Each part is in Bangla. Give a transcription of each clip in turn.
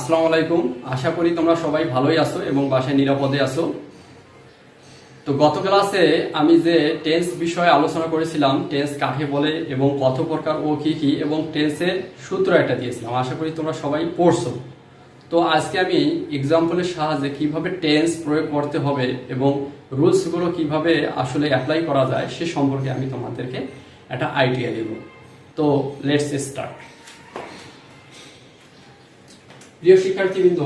আসসালামু আলাইকুম। আশা করি তোমরা সবাই ভালোই আছো এবং বাসায় নিরাপদে আছো। তো গত ক্লাসে আমি যে টেন্স বিষয়ে আলোচনা করেছিলাম, টেন্স কাকে বলে এবং কত প্রকার ও কি কি, এবং টেন্সের সূত্র একটা দিয়েছিলাম। আশা করি তোমরা সবাই পড়ছো। তো আজকে আমি এক্সাম্পলের সাহায্যে কিভাবে টেন্স প্রয়োগ করতে হবে এবং রুলসগুলো কিভাবে আসলে অ্যাপ্লাই করা যায় সে সম্পর্কে আমি তোমাদেরকে একটা আইডিয়া দেব। তো লেটস স্টার্ট। প্রিয় শিক্ষার্থীবৃন্দ,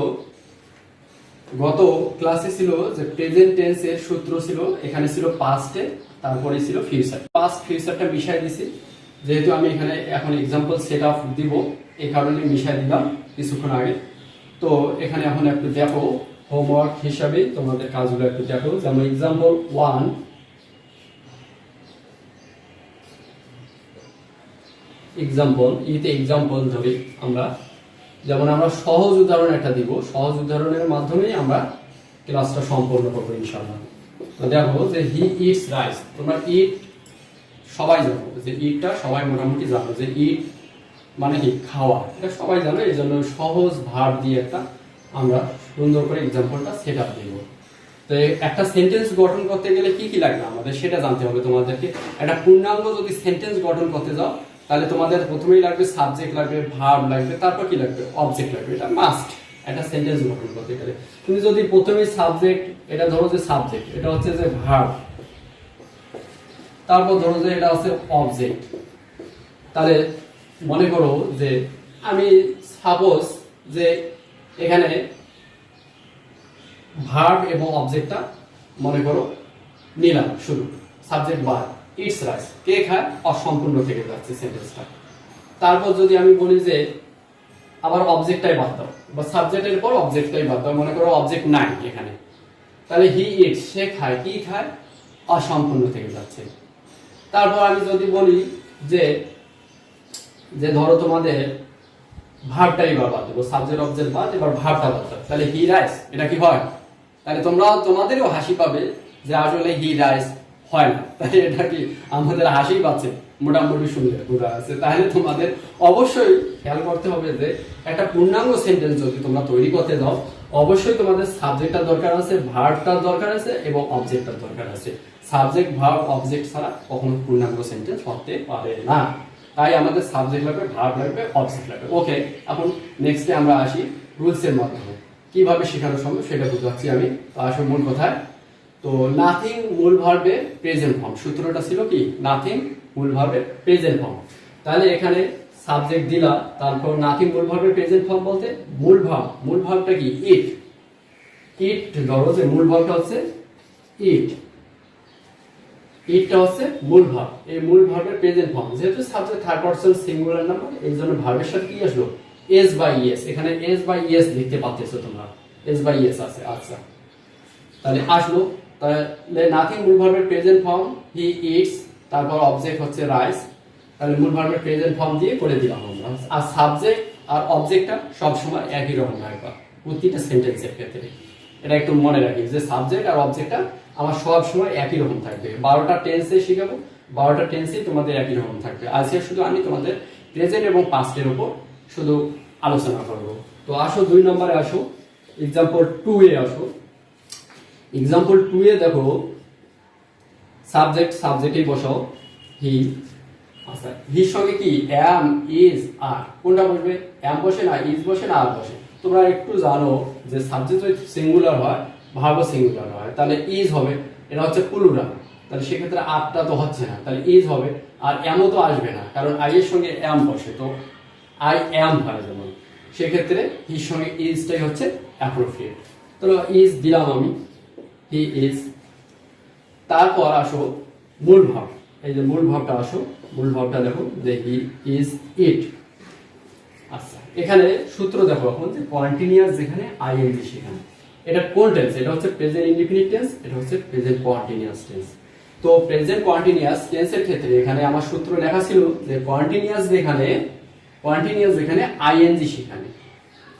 গত ক্লাসে ছিল যে প্রেজেন্ট টেন্সের সূত্র ছিল, এখানে ছিল পাস্টে, তারপরে ছিল ফিউচার। পাস্ট ফিউচারটা মিশাই দিছি, যেহেতু আমি এখানে এখন এক্সাম্পল সেট আপ দিব, এই কারণে মিশাই দিলাম কিছুক্ষণ আগে। তো এখানে এখন একটু দেখো, হোমওয়ার্ক হিসাবে তোমাদের কাজগুলো একটু দেখো। যেমন এক্সাম্পল 1, এক্সাম্পল ইতে এক্সাম্পল ধরি আমরা, যেমন আমরা সহজ উদাহরণ একটা দিব, সহজ উদাহরণের মাধ্যমে আমরা ক্লাসটা সম্পূর্ণ করবো ইনশাআল্লাহ। তো দেখো যে হি ইটস রাইস। তোমরা ইট সবাই জানো, যে ইটটা সবাই মোটামুটি জানো, যে ইট মানে কি খাওয়া, এটা সবাই জানো। এই জন্য সহজ ভার্ব দিয়ে একটা আমরা সুন্দর করে এক্সাম্পলটা সেট আপ দিব। তো একটা সেন্টেন্স গঠন করতে গেলে কি কি লাগবে আমাদের সেটা জানতে হবে তোমাদেরকে। একটা পূর্ণাঙ্গ যদি সেন্টেন্স গঠন করতে যাও, তাহলে তোমাদের প্রথমেই লাগবে সাবজেক্ট, লাগবে ভার্ব লাগবে, তারপর কি লাগবে অবজেক্ট লাগবে। এটা মাস্ট একটা সেন্টেন্স গঠন করতে গেলে। তুমি যদি প্রথমেই সাবজেক্ট, এটা ধরো যে সাবজেক্ট, এটা হচ্ছে যে ভার্ব, তারপর ধরো যে এটা হচ্ছে অবজেক্ট, তাহলে মনে করো যে আমি সাপোজ যে এখানে ভার্ব এবং অবজেক্টটা মনে করো নিলাম, শুরু সাবজেক্ট ভার্ব ইটস রাইস, কে খায়, অসম্পূর্ণ থেকে যাচ্ছে সেন্টেন্সটা। তারপর যদি আমি বলি যে আবার অবজেক্টটাই বাদ দাও, বা সাবজেক্টের পর অবজেক্টটাই বাদ দাও, মনে করো অবজেক্ট নাই এখানে, তাহলে হি ইটস, সে খায়, কি খায়, অসম্পূর্ণ থেকে যাচ্ছে। তারপর আমি যদি বলি যে যে ধরো তোমাদের ভার্বটাই বাদ দেবো, সাবজেক্ট অবজেক্ট বাদ, এবার ভার্বটা বাদ দাও, তাহলে হি রাইস, এটা কি হয়? তাহলে তোমাদেরও হাসি পাবে যে আসলে হি রাইস হয় না, তাই এটা কি আমাদের হাসি পাচ্ছে মোটামুটি শুনলে পুরা আছে। তাহলে তোমাদের অবশ্যই খেয়াল করতে হবে যে একটা পূর্ণাঙ্গ সেন্টেন্স যদি তোমরা তৈরি করতে যাও, অবশ্যই তোমাদের সাবজেক্টটার দরকার আছে, ভার্বটার দরকার আছে এবং অবজেক্টটার দরকার আছে। সাবজেক্ট ভার্ব অবজেক্ট ছাড়া কখনো পূর্ণাঙ্গ সেন্টেন্স হতে পারে না। তাই আমাদের সাবজেক্ট লাগবে, ভার্ব লাগবে, অবজেক্ট লাগবে। ওকে, এখন নেক্সটে আমরা আসি রুলসের মাধ্যমে কিভাবে শেখানো সম্ভব সেটা বুঝাচ্ছি আমি। তো আসলে মূল কথায়, তো নাথিং মূল ভার্বের প্রেজেন্ট ফর্ম, সূত্রটা ছিল কি নাথিং মূল ভার্বের প্রেজেন্ট ফর্ম। তাহলে এখানে সাবজেক্ট দিলা, তারপর নাথিং মূল ভার্বের প্রেজেন্ট ফর্ম বলতে মূল ভার্বটা কি ইট। ইট ধরো যে মূল ভার্বটা হচ্ছে ইট, ইটটা হচ্ছে মূল ভার্ব। এই মূল ভার্বের প্রেজেন্ট ফর্ম, যেহেতু subject third person singular number, এই জন্য ভার্বের সাথে কি আসলো এস বাই ইএস। এখানে এস বাই ইএস লিখতে পাচ্ছো তোমরা, এস বাই ইএস আছে। আচ্ছা, তাহলে আসলো, তাহলে নাথিং মূল ভার্বের প্রেজেন্ট ফর্ম হি ইটস, তারপর অবজেক্ট হচ্ছে রাইস। তাহলে মূল ভার্বের প্রেজেন্ট ফর্ম দিয়ে করে দিলাম আমরা। আর সাবজেক্ট আর অবজেক্টটা সব সময় একই রকম থাকবে প্রতিটা সেন্টেন্সের ক্ষেত্রে। এটা একটু মনে রাখি যে সাবজেক্ট আর অবজেক্টটা আমার সব সময় একই রকম থাকবে। 12টা টেন্সে শিখাবো, 12টা টেন্সেই তোমাদের একই রকম থাকবে। আজকে শুধু আমি তোমাদের প্রেজেন্ট এবং পাস্টের উপর শুধু আলোচনা করবো। তো আসো 2 নম্বরে আসো, এক্সাম্পল 2 এ আসো। এক্সাম্পল 2 এ দেখো সাবজেক্টেই বসাও হি। আচ্ছা, হির সঙ্গে কি অ্যাম, ইজ, আর, কোনটা বসবে? অ্যাম বসে না, ইজ বসে না, আর বসে? তোমরা একটু জানো যে সাবজেক্ট যদি সিঙ্গুলার হয়, ভার্বও সিঙ্গুলার হয়, তাহলে ইজ হবে, এটা হচ্ছে প্লুরাল, তাহলে সেক্ষেত্রে আরটা তো হচ্ছে না, তাহলে ইজ হবে। আর অ্যামও তো আসবে না, কারণ আই এর সঙ্গে অ্যাম বসে, তো আই অ্যাম হয় যেমন, সেক্ষেত্রে হির সঙ্গে ইজটাই হচ্ছে অ্যাপ্রোপ্রিয়েট। তো ইজ দিলাম আমি, হি ইজ। তারপর আসো মূল ভাব, এই যে মূল ভাবটা আসো, মূল ভাবটা দেখো যে হি ইজ ইট। আচ্ছা, এখানে সূত্র দেখো এখন যে কন্টিনিউয়াস যেখানে আইএনজি সেখানে, এটা কোন টেন্স? এটা হচ্ছে প্রেজেন্ট ইনডিফিনিট টেন্স, এটা হচ্ছে প্রেজেন্ট কন্টিনিউয়াস টেন্স। তো প্রেজেন্ট কন্টিনিউয়াস টেন্সের ক্ষেত্রে এখানে আমার সূত্র লেখা ছিল যে কন্টিনিউয়াস যেখানে আইএনজি সেখানে,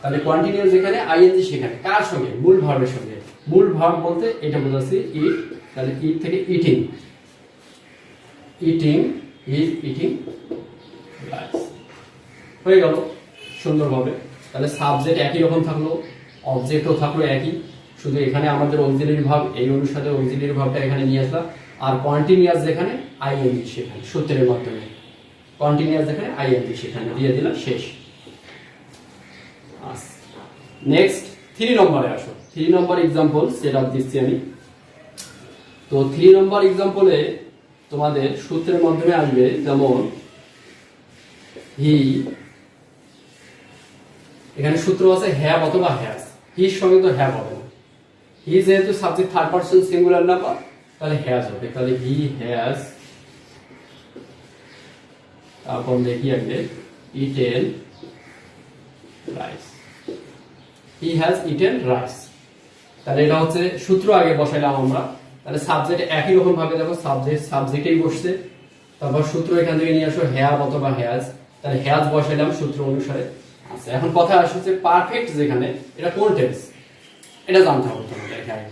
তাহলে কন্টিনিউয়াস যেখানে আইএনজি সেখানে কার সঙ্গে? মূল ভার্বের সঙ্গে। মূল ভার্ব বলতে এটা বোঝাচ্ছি ইট, তাহলে ইট থেকে eating, eating, is eating rice হয়ে গেল সুন্দরভাবে। তাহলে সাবজেক্ট একই রকম থাকলো, অবজেক্টও থাকলো একই, শুধু এখানে আমাদের অক্সিলারি ভার্ব এই অনুসারে অক্সিলারি ভার্বটা এখানে নিয়ে আসলাম, আর কন্টিনিউয়াস যেখানে আইএনজি সেখানে সূত্রের মাধ্যমে কন্টিনিউয়াস যেখানে আইএনজি সেখানে দিয়ে দিলাম, শেষ। নেক্সট 3 নম্বরে আসো। 3 নম্বর এক্সাম্পল সেট আপ দিচ্ছি আমি। তো 3 নম্বর এক্সাম্পলে তোমাদের সূত্রের মাধ্যমে আসবে, যেমন হি, এখানে সূত্র আছে হ্যাভ অথবা হ্যাজ, হির সঙ্গে তো হ্যাভ হবে না, হি যেহেতু subject third person singular number, তাহলে হ্যাজ হবে, তাহলে হি হ্যাজ, তারপর দেখি আগে eaten rice, he has eaten rice. তাহলে এটা হচ্ছে সূত্র আগে বসাইলাম আমরা, তাহলে সাবজেক্ট একই রকম ভাবে দেখো সাবজেক্টেই বসছে, তারপর সূত্র এখান থেকে নিয়ে আসো হ্যাভ অথবা হ্যাজ, তাহলে হ্যাজ বসাইলাম সূত্র অনুসারে। আচ্ছা, এখন কথা আসছে যে পারফেক্ট যেখানে এটা কোন টেন্স, এটা জানতে হবে তোমাদের। এখানে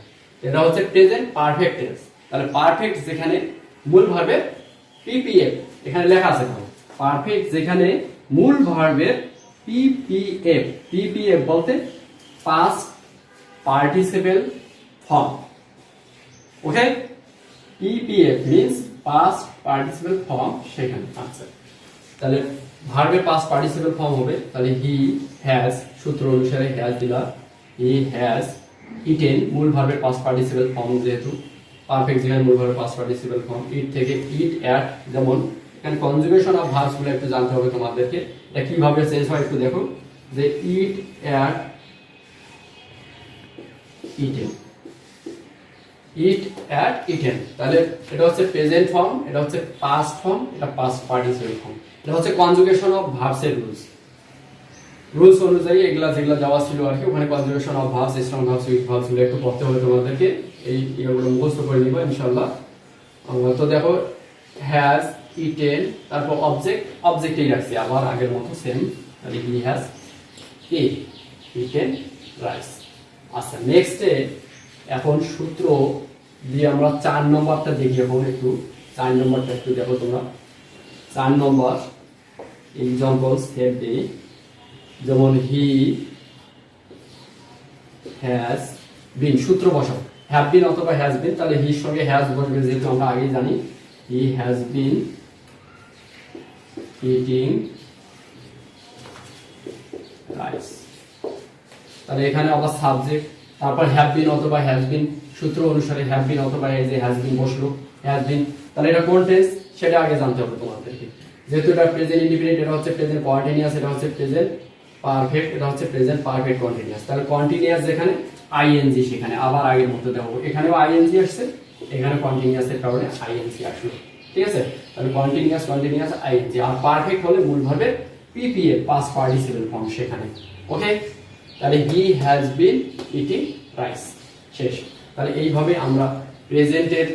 এটা হচ্ছে প্রেজেন্ট পারফেক্ট টেন্স, তাহলে পারফেক্ট যেখানে মূল ভার্বের পিপিএফ এখানে লেখা আছে, পারফেক্ট যেখানে মূল ভার্বের পিপিএফ, পিপিএফ বলতে past participle form, okay, PPF means past participle form সেখানে। আচ্ছা, তাহলে ভার্বের পাস্ট পার্টিসিপেল ফর্ম হবে, তাহলে হি হ্যাজ সূত্র অনুসারে হ্যাজ দিলা, হি হ্যাজ ইটেন মূল ভার্বের পাস্ট পার্টিসিপেল ফর্ম, যেহেতু পারফেক্ট যেখানে মূল ভার্বের পাস্ট পার্টিসিপেল ফর্ম, ইট থেকে ইট অ্যাট, যেমন এখানে কনজুগেশন অফ ভার্বস গুলো একটু জানতে হবে তোমাদেরকে, এটা কিভাবে চেঞ্জ হয় একটু দেখো, যে eat ate eaten, eat ate eaten, তাহলে এটা হচ্ছে প্রেজেন্ট ফর্ম, এটা হচ্ছে পাস্ট ফর্ম, এটা পাস্ট পার্টিসিপেল ফর্ম, এটা হচ্ছে কনজুগেশন অফ ভার্বসের রুলস অনুযায়ী এগুলা যেগুলা দেওয়া ছিল আর কি, ওখানে conjugation of verbs, strong verbs, weak verbs গুলো একটু পড়তে হবে তোমাদেরকে, এই এগুলো মুখস্থ করে নিবা ইনশাআল্লাহ। তো দেখো হ্যাজ ইটেন, তারপর অবজেক্টেই রাখছি আবার আগের মতো সেম, তাহলে হি হ্যাজ ইটেন রাইস। আচ্ছা, নেক্সটে এখন সূত্র দিয়ে আমরা 4 নম্বরটা দেখি, এখন একটু 4 নম্বরটা একটু দেখো তোমরা। 4 নম্বর এক্সাম্পল সেট দিই, যেমন হি হ্যাজ বিন, সূত্র বসাও হ্যাভ বিন অথবা হ্যাজ বিন, তাহলে হির সঙ্গে হ্যাজ বসবে, যেহেতু আমরা আগেই জানি he has been eating rice, তাহলে এখানে আবার সাবজেক্ট, তারপর হ্যাভ বিন অথবা হ্যাজ বিন, সূত্র অনুসারে হ্যাভ বিন অথবা এই যে হ্যাজ বিন বসলো, হ্যাজ বিন, তাহলে এটা কোন টেন্স সেটা আগে জানতে হবে তোমাদেরকে, যেহেতু এটা প্রেজেন্ট ইনডিফিনিট, এটা হচ্ছে প্রেজেন্ট কন্টিনিউয়াস, এটা হচ্ছে প্রেজেন্ট পারফেক্ট, এটা হচ্ছে প্রেজেন্ট পারফেক্ট কন্টিনিউয়াস, তাহলে কন্টিনিউয়াস যেখানে আইএনজি সেখানে আবার আগের মতো দেবো, এখানেও আইএনজি আসছে, এখানে কন্টিনিউয়াস এর কারণে আইএনজি আসলো, ঠিক আছে, তাহলে কন্টিনিউয়াস আইএনজি, আর পারফেক্ট হলে মূল ভার্বের পিপিএফ পাস্ট পার্টিসিপেল ফর্ম সেখানে, ওকে, তাহলে he has been eating rice, শেষ। তাহলে এইভাবে আমরা প্রেজেন্টের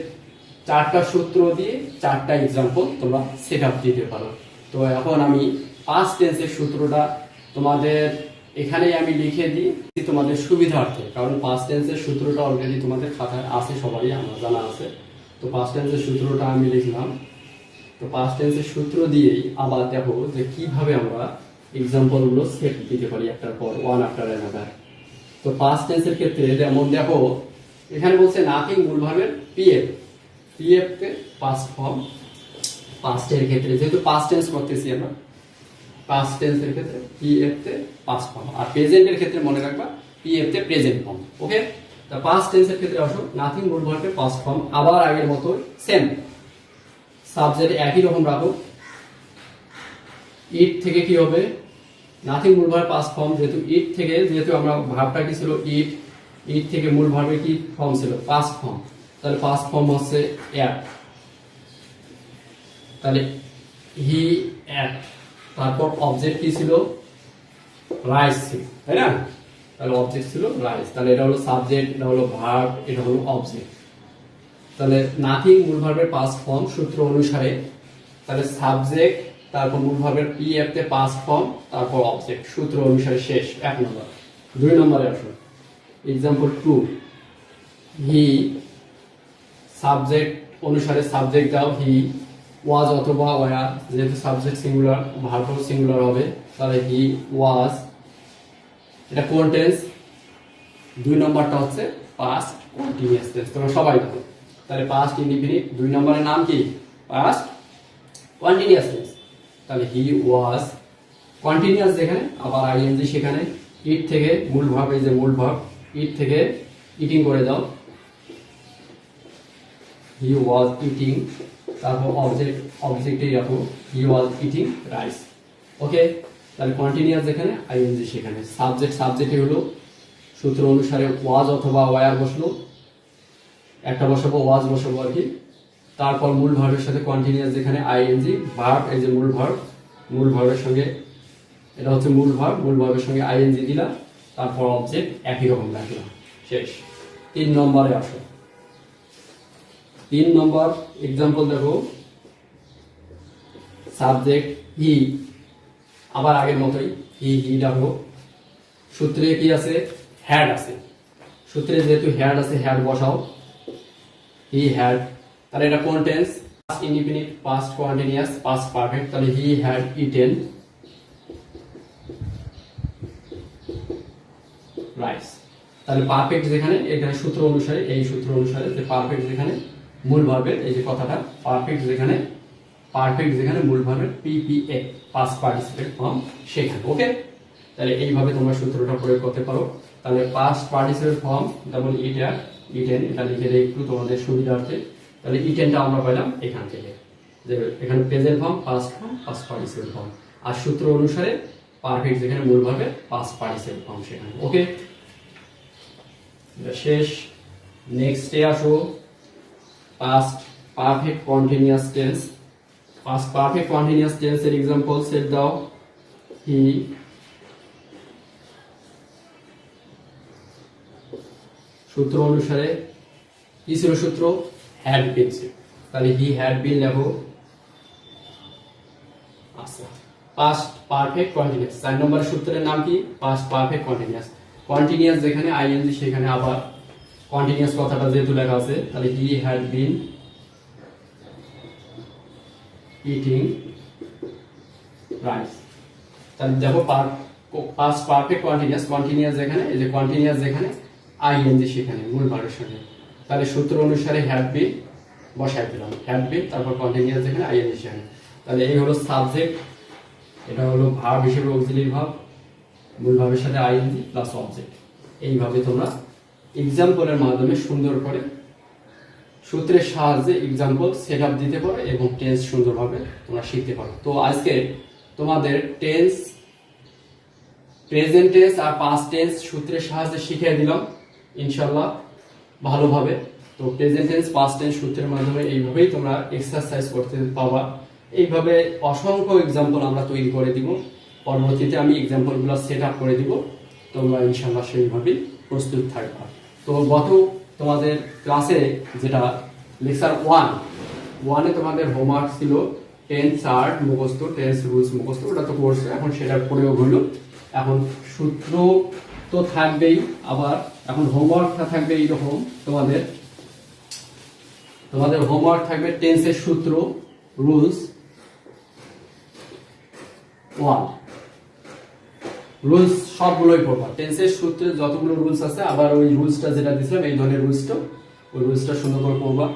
4টা সূত্র দিয়ে 4টা এক্সাম্পল তোমরা সেট আপ দিতে পারো। তো এখন আমি পাস্ট টেন্সের সূত্রটা তোমাদের এখানেই আমি লিখে দিই তোমাদের সুবিধার্থে, কারণ পাস্ট টেন্সের সূত্রটা অলরেডি তোমাদের খাতায় আছে, সবারই আমার জানা আছে। তো পাস্ট টেন্সের সূত্রটা আমি লিখলাম। তো পাস্ট টেন্সের সূত্র দিয়েই আবার দেখো যে কিভাবে আমরা এক্সাম্পল গুলো সেট দিতে পারি একটার পর ওয়ান আফটার অ্যানাদার। তো পাস্ট টেন্সের ক্ষেত্রে যেমন দেখো এখানে বলছে নাথিং মূল ভার্বের পিএফ, পিএফ তে পাস্ট ফর্ম, পাস্টের ক্ষেত্রে যেহেতু পাস্ট টেন্স করতেছি আমরা, পাস্ট টেন্সের ক্ষেত্রে পিএফ তে পাস্ট ফর্ম, আর প্রেজেন্টের ক্ষেত্রে মনে রাখবা পিএফ তে প্রেজেন্ট ফর্ম, ওকে। তা পাস্ট টেন্সের ক্ষেত্রে আসো নাথিং মূল ভার্বের পাস্ট ফর্ম, আবার আগের মতো সেম সাবজেক্ট একই রকম রাখো। ইট থেকে কি হবে নাথিং মূল ভার্ব পাস্ট ফর্ম, যেহেতু আমরা ভার্বটা কি ছিল ইট, ইট থেকে মূল ভার্বের কি ফর্ম ছিল পাস্ট ফর্ম, তাহলে পাস্ট ফর্ম হচ্ছে অ্যাট, তাহলে হি অ্যাট, তারপর অবজেক্ট কি ছিল রাইস ছিল, তাই না, তাহলে অবজেক্ট ছিল রাইস, তাহলে এটা হলো সাবজেক্ট, এটা হলো ভার্ব, এটা হলো অবজেক্ট। তাহলে নাথিং মূল ভার্বের পাস্ট ফর্ম সূত্র অনুসারে, তাহলে সাবজেক্ট তারপর মূল ভার্বের পিএফ তে পাস্ট ফর্ম তারপর অবজেক্ট, সূত্র অনুসারে শেষ 1 নম্বর। 2 নম্বরে আসুন এক্সাম্পল 2, হি সাবজেক্ট অনুসারে সাবজেক্ট দাও হি ওয়াজ অথবা ওয়ার, যেহেতু সাবজেক্ট সিঙ্গুলার ভার্ব সিঙ্গুলার হবে, তাহলে হি ওয়াজ এটা কোন টেন্স, 2 নম্বরটা হচ্ছে পাস্ট কন্টিনিউয়াস টেন্স, তোমরা সবাই জানো। তাহলে পাস্ট ইনডিফিনিট 2 নম্বরের নাম কি, পাস্ট কন্টিনিউয়াস টেন্স। তাহলে হি ওয়াজ কন্টিনিউয়াস যেখানে, আবার আইএনজি সেখানে, ইট থেকে মূল ভাব, এই যে মূল ভাব, ইট থেকে ইটিং করে দাও, হি ওয়াজ ইটিং, তারপর অবজেক্টেই রাখো, হি ওয়াজ ইটিং রাইস। ওকে, তাহলে কন্টিনিউয়াস যেখানে, আইএনজি সেখানে। সাবজেক্টে হলো সূত্র অনুসারে ওয়াজ অথবা ওয়ার বসলো, একটা বসাবো, ওয়াজ বসাবো আর কি। তারপর মূল ভার্বের সাথে কন্টিনিউয়াস যেখানে, আইএনজি, ভার্ব, এই যে মূল ভার্বের সঙ্গে, এটা হচ্ছে মূল ভার্বের সঙ্গে আইএনজি দিলাম, তারপর অবজেক্ট একই রকম রাখলাম, শেষ। 3 নম্বরে আসো। 3 নম্বর এক্সাম্পল দেখো, সাবজেক্ট হি, আবার আগের মতোই হি দেখো, সূত্রে কি আছে, হ্যাড আছে, সূত্রে যেহেতু হ্যাড আছে, হ্যাড বসাও, হি হ্যাড। তাহলে এটা কোন tense, past indefinite, past continuous, past perfect. তাহলে হি হ্যাড ইটেন রাইস। তাহলে পারফেক্ট যেখানে, এখানে সূত্র অনুসারে, এই সূত্র অনুসারে যে পারফেক্ট যেখানে মূল ভার্বের, এই যে কথাটা পারফেক্ট যেখানে মূল ভার্বের পিপিএ, পাস্ট পার্টিসিপেট ফর্ম সেখানে। ওকে, তাহলে এইভাবে তোমরা সূত্রটা প্রয়োগ করতে পারো। তাহলে পাস্ট পার্টিসিপেট ফর্ম যেমন ইটেন, এটা লিখে দেয় একটু তোমাদের সুবিধার্থে। তাহলে ইটেনটা আমরা পেলাম এখান থেকে, যে এখানে present form, past participate form, আর সূত্র অনুসারে পারফেক্ট যেখানে মূল ভার্বের পাস্ট পার্টিসিপেট ফর্ম সেখানে। ওকে, শেষ। নেক্সটে আসো, past perfect continuous tense. Past perfect continuous টেন্সের এক্সাম্পল সেট দাও, হি, সূত্র অনুসারে কি ছিল সূত্র, হ্যাড বিন ছিল, তাহলে হি হ্যাড বিন লেখো। আচ্ছা, পাস্ট পারফেক্ট কন্টিনিউয়াস 4 নম্বরের সূত্রের নাম কি, পাস্ট পারফেক্ট কন্টিনিউয়াস যেখানে আইএনজি সেখানে আবার কন্টিনিউয়াস কথাটা যেহেতু লেখা আছে, তাহলে he had been eating rice. তাহলে দেখো পাস্ট পারফেক্ট কন্টিনিউয়াস যেখানে, এই যে কন্টিনিউয়াস যেখানে, আইএনজি সেখানে মূল ভার্বের সঙ্গে। তাহলে সূত্র অনুসারে হ্যাড বিন বসাই দিলাম, হ্যাড বিন, তারপর কন্টিনিউয়াস যেখানে, আইএনজি সেখানে। তাহলে এই হলো সাবজেক্ট, এটা হলো ভার্ব হিসেবে অক্সিলিয়ারি ভার্ব, মূল ভার্বের সাথে আইএনজি প্লাস অবজেক্ট। এইভাবে তোমরা এক্সাম্পলের মাধ্যমে সুন্দর করে সূত্রের সাহায্যে এক্সাম্পল সেট আপ দিতে পারো এবং টেন্স সুন্দরভাবে তোমরা শিখতে পারো। তো আজকে তোমাদের টেন্স, প্রেজেন্ট টেন্স আর পাস্ট টেন্স সূত্রের সাহায্যে শিখিয়ে দিলাম ইনশাল্লাহ ভালোভাবে। তো প্রেজেন্ট টেন্স, পাস্ট টেন্স সূত্রের মাধ্যমে এইভাবেই তোমরা এক্সারসাইজ করতে পাবা। এইভাবে অসংখ্য এক্সাম্পল আমরা তৈরি করে দিব, পরবর্তীতে আমি এক্সাম্পলগুলো সেট আপ করে দিব, তোমরা ইনশাল্লাহ সেইভাবেই প্রস্তুত থাকবা। তো গত তোমাদের ক্লাসে যেটা লেকচার 1 তোমাদের হোমওয়ার্ক ছিল টেন্স চার্ট মুখস্থ, টেন্স রুলস মুখস্থ, ওটা তো কোর্স, এখন সেটার প্রয়োগ হলো। এখন সূত্র তো থাকবেই, আবার এখন হোমওয়ার্কটা থাকবে এইরকম, তোমাদের হোমওয়ার্ক থাকবে টেন্সের সূত্র, রুলস 1, রুলস সবগুলোই পড়বা, টেন্সের সূত্রে যতগুলো রুলস আছে, আবার ওই রুলসটা যেটা দিয়েছিলাম এই ধরনের রুলসটা, ওই রুলসটা সুন্দর করে পড়বা,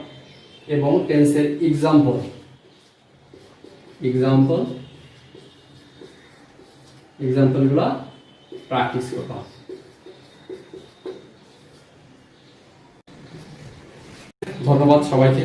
এবং টেন্সের এক্সাম্পলগুলো প্র্যাকটিস করবা। ধন্যবাদ সবাইকে।